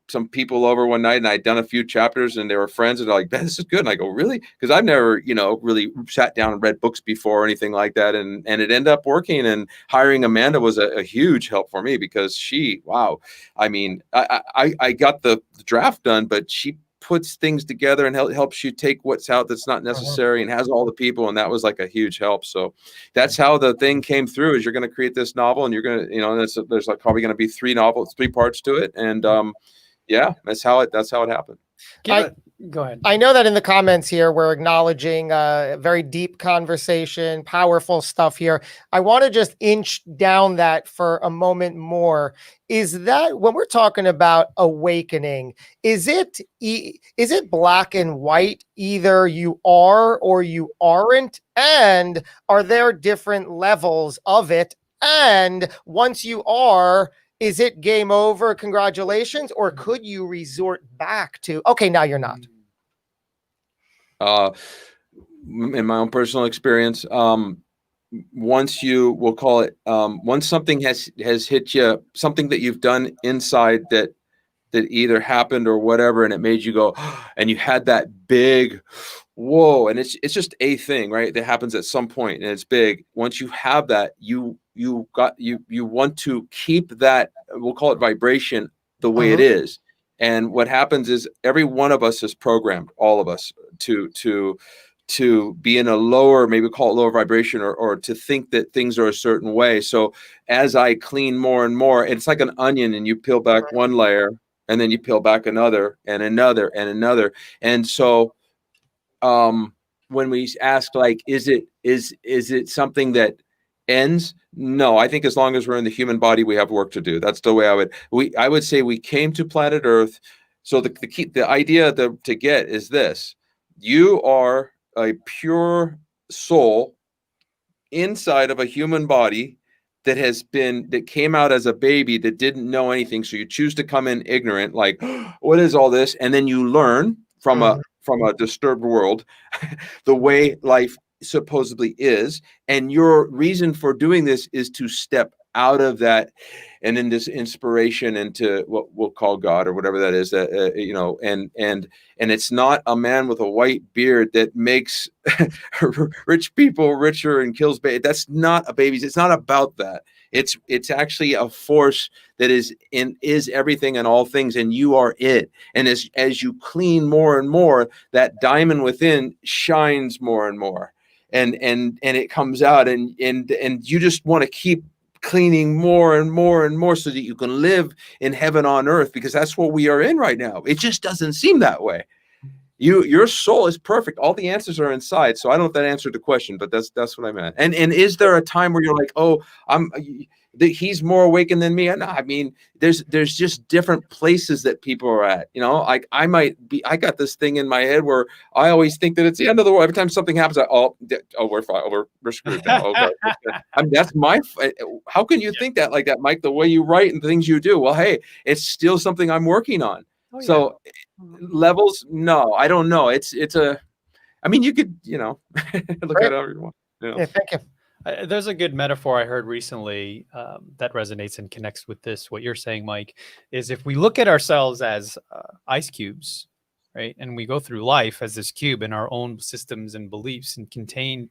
some people over one night, and I'd done a few chapters, and they were friends, and they're like, "Man, this is good." And I go, "Really?" Because I've never, really sat down and read books before or anything like that. And it ended up working. And hiring Amanda was a huge help for me, because wow. I mean, I got the draft done, but she puts things together and helps you take what's out that's not necessary, and has all the people, and that was like a huge help. So that's how the thing came through. Is you're going to create this novel, and you're going to, there's like probably going to be 3 parts to it, and that's how it happened. Go ahead. I know that in the comments here, we're acknowledging a very deep conversation, powerful stuff here. I want to just inch down that for a moment more. Is that when we're talking about awakening, is it black and white? Either you are or you aren't? And are there different levels of it? And once you are, is it game over, congratulations, or could you resort back to, okay, now you're not? In my own personal experience, once you, we'll call it, once something has hit you, something that you've done inside that either happened or whatever, and it made you go, and you had that big whoa, and it's just a thing, right? That happens at some point, and it's big. Once you have that, you want to keep that, we'll call it vibration, the way it is. And what happens is every one of us is programmed, all of us, to be in a lower, maybe call it lower vibration, or to think that things are a certain way. So as I clean more and more, it's like an onion, and you peel back one layer, and then you peel back another and another and another. And so when we ask, like, is it something that ends? No, I think as long as we're in the human body, we have work to do. That's the way I would say we came to planet Earth. So the idea to get is this: you are a pure soul inside of a human body that came out as a baby that didn't know anything. So you choose to come in ignorant, like, what is all this? And then you learn from a disturbed world the way life supposedly is, and your reason for doing this is to step out of that and in this inspiration into what we'll call God or whatever that is, and it's not a man with a white beard that makes rich people richer and kills babies. That's not a baby. It's not about that. It's actually a force that is everything and all things, and you are it. And as you clean more and more, that diamond within shines more and more, and it comes out, and you just want to keep cleaning more and more and more so that you can live in heaven on earth, because that's what we are in right now. It just doesn't seem that way. Your soul is perfect. All the answers are inside. So I don't know if that answered the question, but that's what I meant. And is there a time where you're like, oh, he's more awakened than me? No, I mean, there's just different places that people are at. Like I got this thing in my head where I always think that it's the end of the world. Every time something happens, we're fine. We're screwed now. Okay. I mean, that's how can you think that like that, Mike, the way you write and things you do? Well, hey, it's still something I'm working on. Oh, yeah. So levels, no, I don't know. I mean, you could, look at it however you want. Yeah, thank you. There's a good metaphor I heard recently that resonates and connects with this. What you're saying, Mike, is if we look at ourselves as ice cubes, right? And we go through life as this cube in our own systems and beliefs and contain,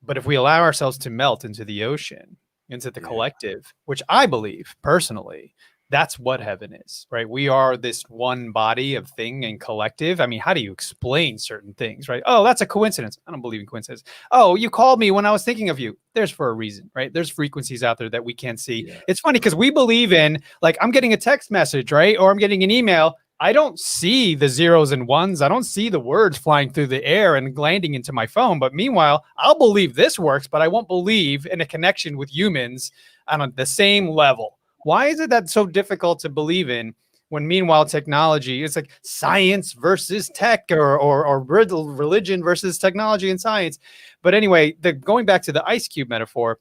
but if we allow ourselves to melt into the ocean, into the collective, which I believe personally, that's what heaven is, right? We are this one body of thing and collective. I mean, how do you explain certain things, right? Oh, that's a coincidence. I don't believe in coincidence. Oh, you called me when I was thinking of you. There's for a reason, right? There's frequencies out there that we can't see. Yeah. It's funny because we believe in, like, I'm getting a text message, right? Or I'm getting an email. I don't see the zeros and ones. I don't see the words flying through the air and landing into my phone. But meanwhile, I'll believe this works, but I won't believe in a connection with humans on the same level. Why is it that so difficult to believe in when meanwhile technology is like science versus tech or religion versus technology and science? But anyway, going back to the ice cube metaphor,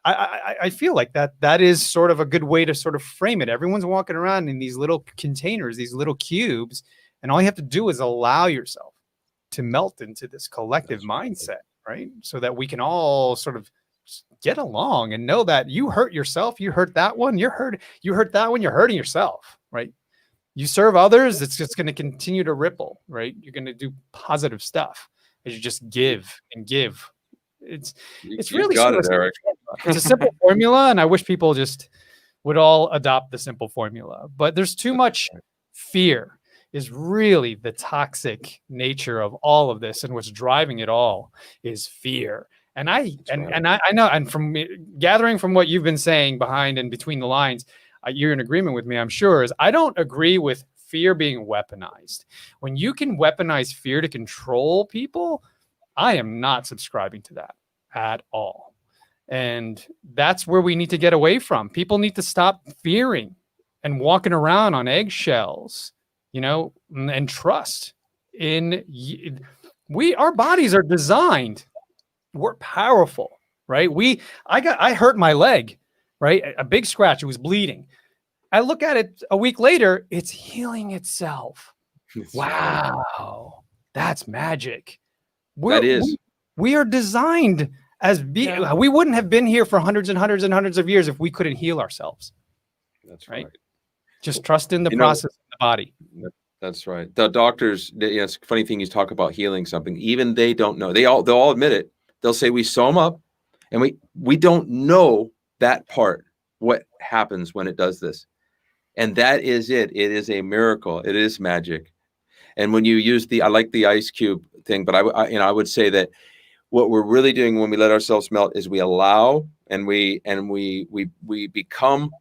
I feel like that is sort of a good way to sort of frame it. Everyone's walking around in these little containers, these little cubes, and all you have to do is allow yourself to melt into this collective mindset, right? So that we can all sort of get along and know that you hurt yourself, you hurt that one, you hurt that one, you're hurting yourself, right? You serve others, it's just going to continue to ripple, right? You're going to do positive stuff as you just give and give. It's really got it, Eric. It's a simple formula, and I wish people just would all adopt the simple formula. But there's too much fear is really the toxic nature of all of this, and what's driving it all is fear. And I know, and from gathering from what you've been saying behind and between the lines, you're in agreement with me, I'm sure, is I don't agree with fear being weaponized. When you can weaponize fear to control people, I am not subscribing to that at all. And that's where we need to get away from. People need to stop fearing and walking around on eggshells, and trust in our bodies are designed. We're powerful, right? I hurt my leg, right? A big scratch. It was bleeding. I look at it a week later, it's healing itself. Wow. That's magic. We are designed we wouldn't have been here for hundreds and hundreds and hundreds of years if we couldn't heal ourselves. That's right. Just trust in the process of the body. That's right. The doctors, it's a funny thing you talk about healing something. Even they don't know. They'll all admit it. They'll say we sew them up, and we don't know that part. What happens when it does this? And that is it. It is a miracle. It is magic. And when you use I like the ice cube thing, but I would say that what we're really doing when we let ourselves melt is we allow and we become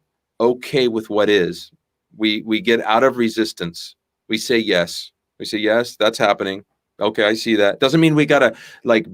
okay with what is. We get out of resistance. We say yes. We say yes, that's happening. Okay, I see that. Doesn't mean we gotta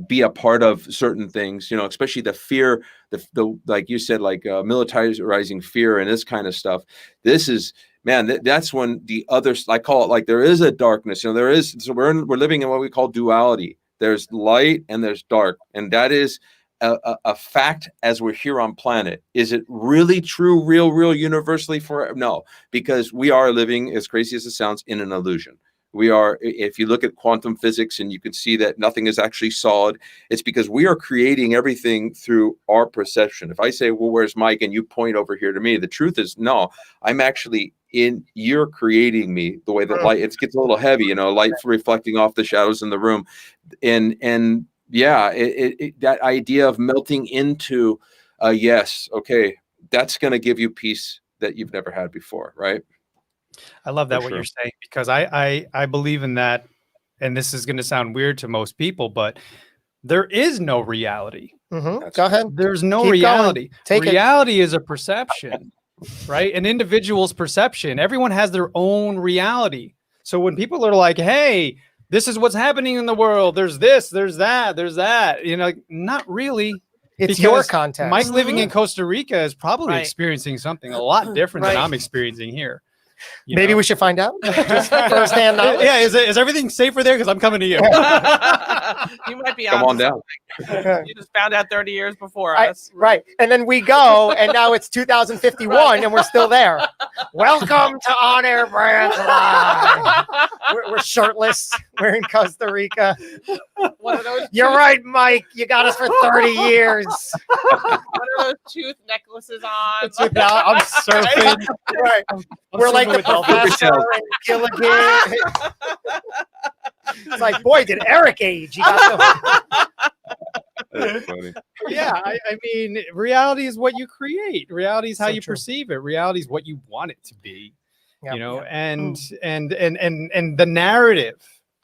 be a part of certain things, especially the fear, the like you said, militarizing fear and this kind of stuff. This is, man, that's when the other, I call it there is a darkness. There is. So we're living in what we call duality. There's light and there's dark, and that is a fact as we're here on planet. Is it really true, real, universally forever? No, because we are living, as crazy as it sounds, in an illusion. We are, if you look at quantum physics and you can see that nothing is actually solid, it's because we are creating everything through our perception. If I say, well, where's Mike? And you point over here to me, the truth is, no, I'm actually you're creating me the way that light, it gets a little heavy, light reflecting off the shadows in the room. And yeah, that idea of melting into yes, okay, that's going to give you peace that you've never had before, right? I love that, what you're saying, because I believe in that. And this is going to sound weird to most people, but there is no reality. Go ahead. There's no reality. Reality is a perception, right? An individual's perception. Everyone has their own reality. So when people are like, hey, this is what's happening in the world, there's this, there's that, not really. It's your context. Mike living in Costa Rica is probably experiencing something a lot different than I'm experiencing here. Maybe we should find out. Just firsthand knowledge. Yeah, is everything safer there? Because I'm coming to you. You might be Come on down. You just found out 30 years before us. Right. And then we go, and now it's 2051, and we're still there. Welcome to On Air Brands Live. We're shirtless. We're in Costa Rica. You're right, Mike. You got us for 30 years. What are those tooth necklaces on? I'm surfing. Right. We're like the professor and Gilligan. It's like, boy, did Eric age. He got That's funny. Yeah, I mean, reality is what you create. Reality is how you perceive it. Reality is what you want it to be. And the narrative.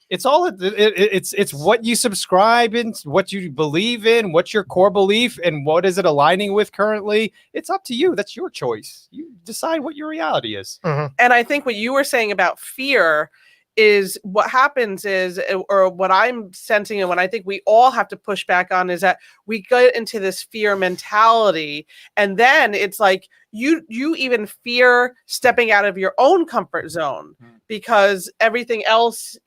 It's all it's what you subscribe in, what you believe in, what's your core belief, and what is it aligning with currently. It's up to you. That's your choice. You decide what your reality is. And I think what you were saying about fear is what happens is, or what I'm sensing, and what I think we all have to push back on, is that we get into this fear mentality, and then it's like you even fear stepping out of your own comfort zone because everything else,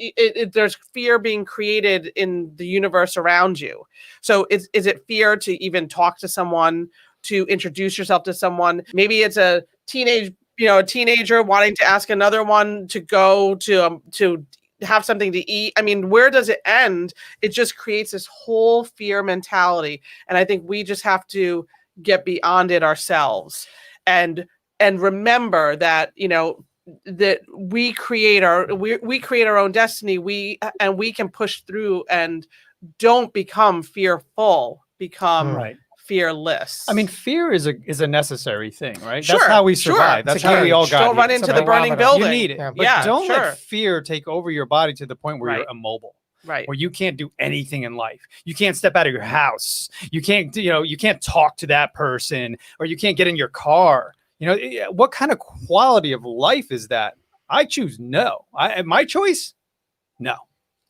there's fear being created in the universe around you. So is it fear to even talk to someone, to introduce yourself to someone? Maybe it's a teenager wanting to ask another one to go to have something to eat. I mean, where does it end? It just creates this whole fear mentality. And I think we just have to get beyond it ourselves and remember that, that we create our own destiny. We can push through and don't become fearful, become fearless. I mean, fear is a necessary thing, right? Sure, that's how we survive. That's how we all got Don't run into the burning building. You need it. But don't let fear take over your body to the point where you're immobile. Right. Where you can't do anything in life. You can't step out of your house. You can't, you can't talk to that person, or you can't get in your car. What kind of quality of life is that? I choose no. My choice, no.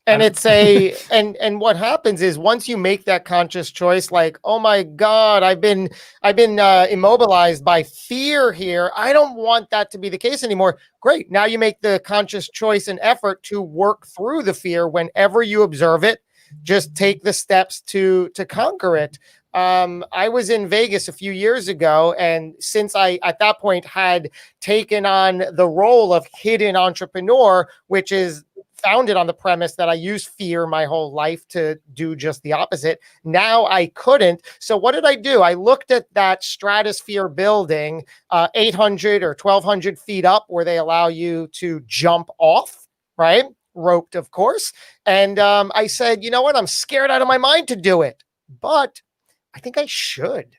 And it's and what happens is, once you make that conscious choice, like, oh my God, I've been immobilized by fear here. I don't want that to be the case anymore. Great. Now you make the conscious choice and effort to work through the fear. Whenever you observe it, just take the steps to conquer it. I was in Vegas a few years ago, and since I, at that point, had taken on the role of hidden entrepreneur, which is founded on the premise that I used fear my whole life to do just the opposite. Now I couldn't. So what did I do? I looked at that stratosphere building, 800 or 1,200 feet up, where they allow you to jump off, right? Roped, of course. And I said, you know what? I'm scared out of my mind to do it, but I think I should.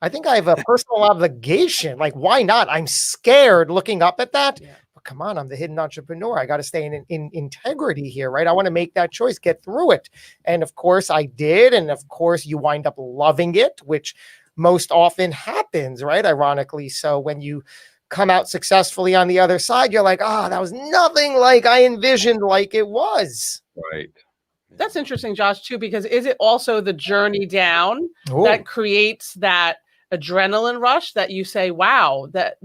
I think I have a personal obligation. Like, why not? I'm scared looking up at that. Yeah. Come on, I'm the hidden entrepreneur. I got to stay in integrity here, right? I want to make that choice, get through it. And of course I did. And of course you wind up loving it, which most often happens, right? Ironically. So when you come out successfully on the other side, you're like, that was nothing like I envisioned like it was. Right. That's interesting, Josh, too, because is it also the journey down that creates that adrenaline rush that you say, wow, that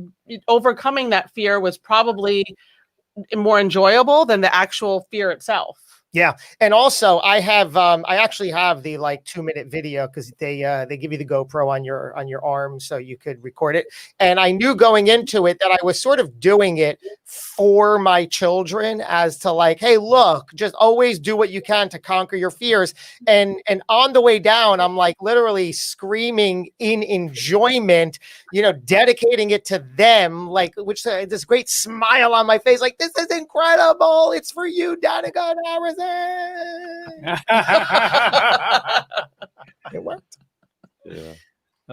overcoming that fear was probably more enjoyable than the actual fear itself? Yeah. And also I actually have the 2-minute video, because they give you the GoPro on your arm so you could record it. And I knew going into it that I was sort of doing it for my children, as to hey, look, just always do what you can to conquer your fears. And on the way down, I'm literally screaming in enjoyment, dedicating it to them, which this great smile on my face, this is incredible. It's for you, Danica and Harrison. It worked. Yeah.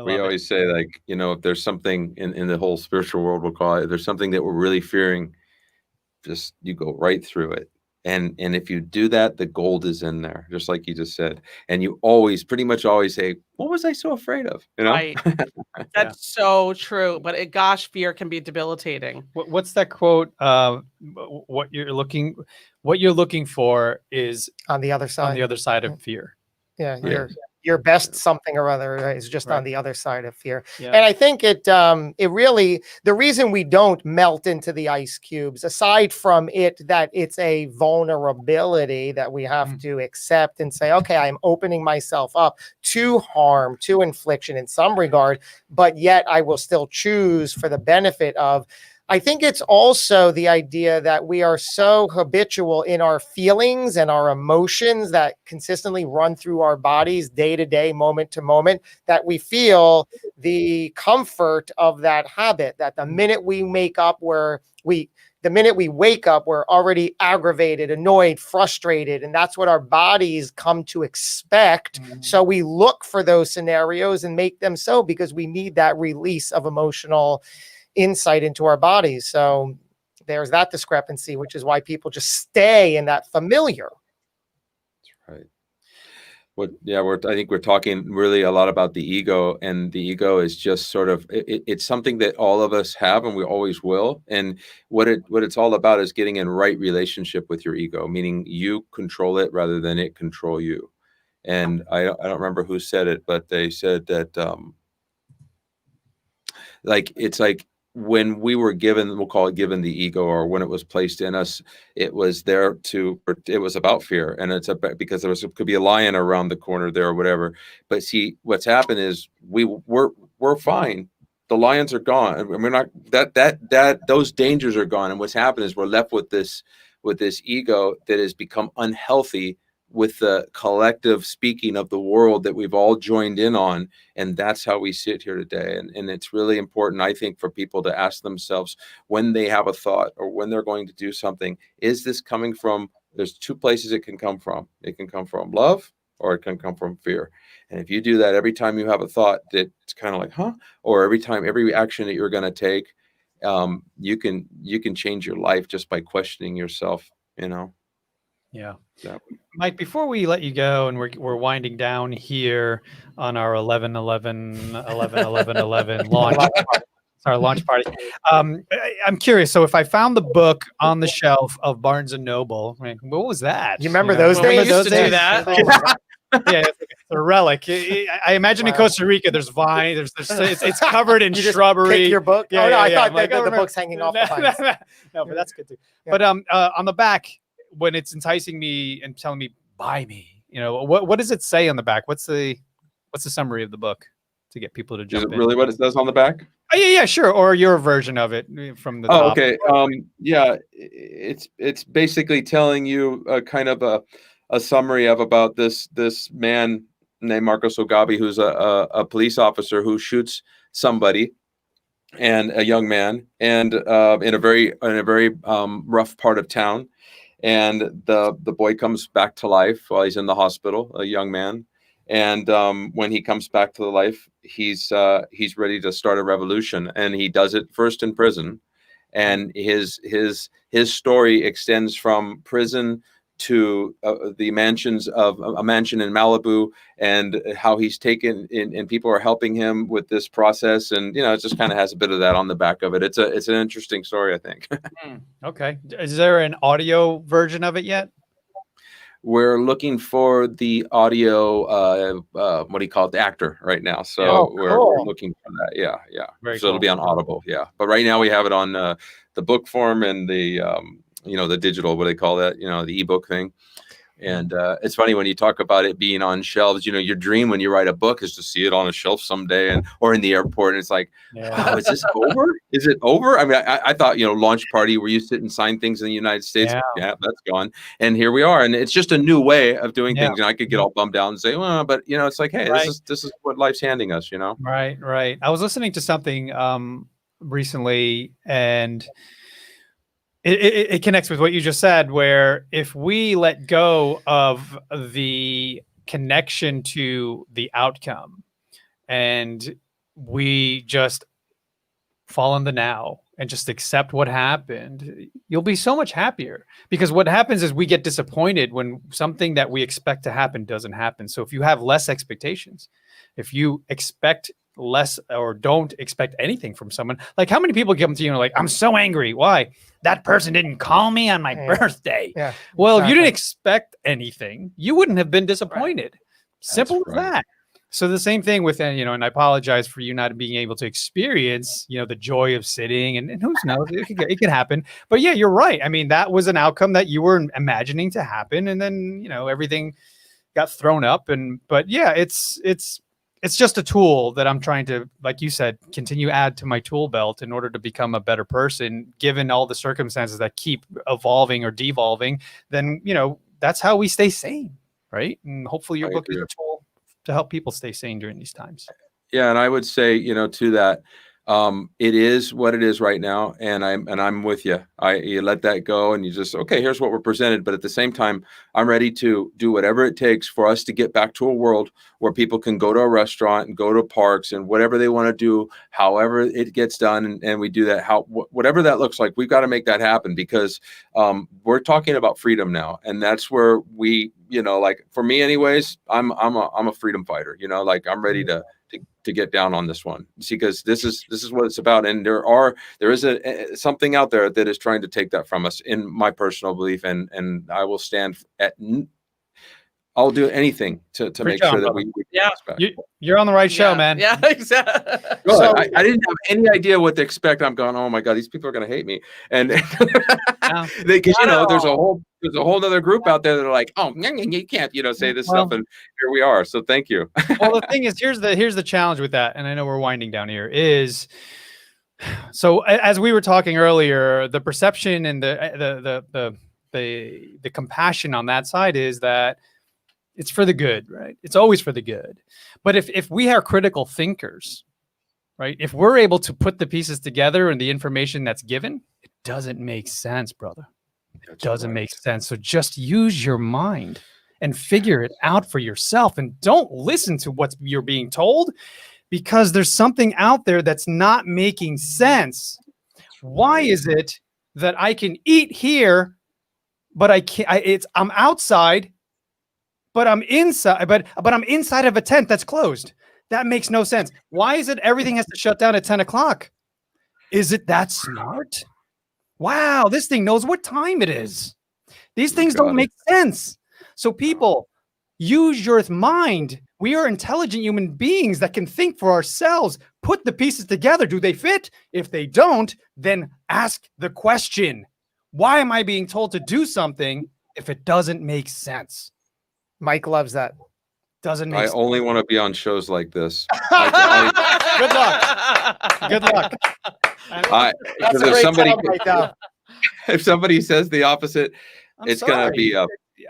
We always say, if there's something in the whole spiritual world, we'll call it, if there's something that we're really fearing, just you go right through it. And if you do that, the gold is in there, just like you just said. And you pretty much always say, what was I so afraid of? Right. That's so true. But gosh, fear can be debilitating. What's that quote? What you're looking for is on the other side. On the other side of fear. Yeah. Right. Your best something or other is just on the other side of fear. Yeah. And I think it really, the reason we don't melt into the ice cubes, aside from that it's a vulnerability that we have to accept and say, okay, I'm opening myself up to harm, to infliction in some regard, but yet I will still choose for the benefit of. I think it's also the idea that we are so habitual in our feelings and our emotions that consistently run through our bodies day to day, moment to moment, that we feel the comfort of that habit, that the minute we wake up, we're already aggravated, annoyed, frustrated. And that's what our bodies come to expect. So we look for those scenarios and make them so, because we need that release of emotional insight into our bodies. So there's that discrepancy, which is why people just stay in that familiar. That's right. I think we're talking really a lot about the ego, and the ego is just sort of, it's something that all of us have and we always will. And what it's all about is getting in right relationship with your ego, meaning you control it rather than it control you. And I don't remember who said it, but they said that it's when we were given, we'll call it given the ego, or when it was placed in us, it was about fear. And it's because could be a lion around the corner there or whatever. But see, what's happened is we're fine. The lions are gone. And we're not, those dangers are gone. And what's happened is we're left with this ego that has become unhealthy with the collective speaking of the world that we've all joined in on. And that's how we sit here today. And it's really important, I think, for people to ask themselves when they have a thought or when they're going to do something, is this coming from, there's two places it can come from. It can come from love, or it can come from fear. And if you do that every time you have a thought that it's kind of or every action that you're going to take, you can change your life just by questioning yourself, Yeah. Mike, before we let you go, and we're winding down here on our 11/11/11/11 launch. It's our launch party. I'm curious. So if I found the book on the shelf of Barnes and Noble, what was that? You remember those days? We used to do that. Yeah, it's a relic. I imagine in Costa Rica, there's vine. It's covered in shrubbery. Pick your book. Yeah, I yeah, thought the book's hanging off the vines. No, but that's good too. Yeah. But on the back, when it's enticing me and telling me buy me, what does it say on the back? What's the summary of the book? to get people to Is jump it in. really what it says on the back? Oh, yeah, sure. Or your version of it from the top. Okay. Yeah, it's basically telling you kind of a summary of about this man named Marcos Ogabi, who's a police officer who shoots somebody, and a young man, and in a very rough part of town, and the boy comes back to life while he's in the hospital, a young man. And when he comes back to life, he's ready to start a revolution, and he does it first in prison. And his story extends from prison to the mansions of a mansion in Malibu, and how he's taken in, and people are helping him with this process. And it just kind of has a bit of that on the back of it. It's an interesting story, I think. Okay. Is there an audio version of it yet? We're looking for the audio, what do you call it, the actor right now. So we're looking for that. Yeah. Very so it'll be on Audible. Yeah. But right now we have it on the book form and the, the digital, what do they call that? The ebook thing. And it's funny when you talk about it being on shelves, your dream when you write a book is to see it on a shelf someday, or in the airport. And it's like, wow, is this over? Is it over? I mean, I thought, launch party where you sit and sign things in the United States. Yeah, that's gone. And here we are. And it's just a new way of doing things. And I could get all bummed out and say, well, but it's like, hey, this is what life's handing us, Right. I was listening to something recently, and it connects with what you just said, where if we let go of the connection to the outcome and we just fall in the now and just accept what happened, you'll be so much happier. Because what happens is we get disappointed when something that we expect to happen doesn't happen. So if you have less expectations, if you expect less or don't expect anything from someone, like how many people come to you and are like, I'm so angry. Why? That person didn't call me on my birthday. Yeah. Well, if you didn't expect anything, you wouldn't have been disappointed. Right. Simple as that. So the same thing with, and I apologize for you not being able to experience, the joy of sitting, and who knows, it could happen. But yeah, you're right. I mean, that was an outcome that you were imagining to happen, and then, everything got thrown up. But yeah, it's just a tool that I'm trying to, like you said, continue add to my tool belt in order to become a better person, given all the circumstances that keep evolving or devolving. Then, that's how we stay sane, right? And hopefully your book is a tool to help people stay sane during these times. Yeah. And I would say, to that, it is what it is right now. And I'm with you. You let that go and you just, okay, here's what we're presented. But at the same time, I'm ready to do whatever it takes for us to get back to a world where people can go to a restaurant and go to parks and whatever they want to do, however it gets done. And we do that, whatever that looks like, we've got to make that happen, because we're talking about freedom now. And that's where we, like for me anyways, I'm a freedom fighter, like I'm ready to get down on this one. See, because this is what it's about. And there is something out there that is trying to take that from us, in my personal belief. And I will stand I'll do anything to make sure that we you're on the right show, man. Yeah, exactly. So, I didn't have any idea what to expect. I'm going, oh my God, these people are going to hate me. And because, there's a whole other group out there that are like, oh, you can't, say this stuff. And here we are. So thank you. Well, the thing is, here's the challenge with that. And I know we're winding down here is, so as we were talking earlier, the perception and the compassion on that side is that it's for the good, right? It's always for the good. But if we are critical thinkers, right? If we're able to put the pieces together and the information that's given, it doesn't make sense, brother. It doesn't make sense. So just use your mind and figure it out for yourself, and don't listen to what you're being told, because there's something out there that's not making sense. Why is it that I can eat here, but I can't? I'm outside, but I'm inside. But I'm inside of a tent that's closed. That makes no sense. Why is it everything has to shut down at 10 o'clock? Is it that smart? Wow, this thing knows what time it is. These things don't make sense. So people, use your mind. We are intelligent human beings that can think for ourselves. Put the pieces together. Do they fit? If they don't, then ask the question. Why am I being told to do something if it doesn't make sense? Mike loves that. Doesn't make I sense. only want to be on shows like this. Good luck. Good luck. Because if somebody says the opposite, it's gonna be a.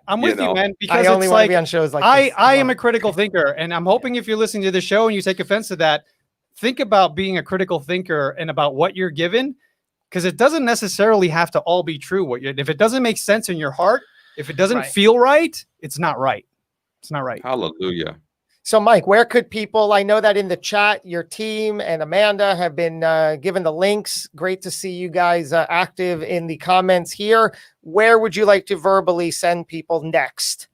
I'm with you, man. Because I only it's want to like be on shows like this. I am a critical thinker, and I'm hoping if you're listening to the show and you take offense to that, think about being a critical thinker and about what you're given, because it doesn't necessarily have to all be true. If it doesn't make sense in your heart, if it doesn't feel right, it's not right. It's not right. Hallelujah. So, Mike, where could people, I know that in the chat, your team and Amanda have been given the links. Great to see you guys active in the comments here. Where would you like to verbally send people next?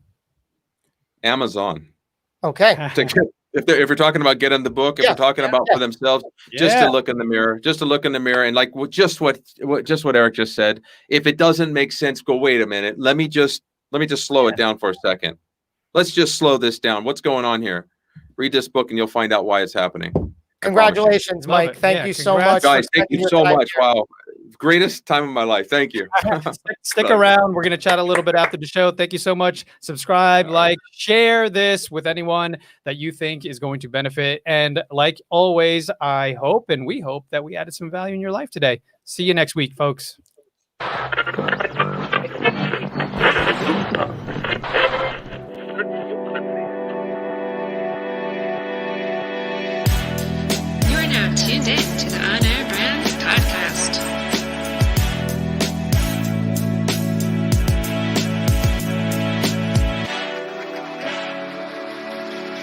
Amazon. Okay. If you're talking about getting the book, if we're talking about for themselves, just to look in the mirror, and like just what Eric just said. If it doesn't make sense, go, wait a minute. Let me just slow it down for a second. Let's just slow this down. What's going on here? Read this book and you'll find out why it's happening. Congratulations, Mike. Thank you so much. Guys, thank you so much. Wow. Greatest time of my life. Thank you. Stick around. We're going to chat a little bit after the show. Thank you so much. Subscribe, like, share this with anyone that you think is going to benefit. And like always, I hope and we hope that we added some value in your life today. See you next week, folks.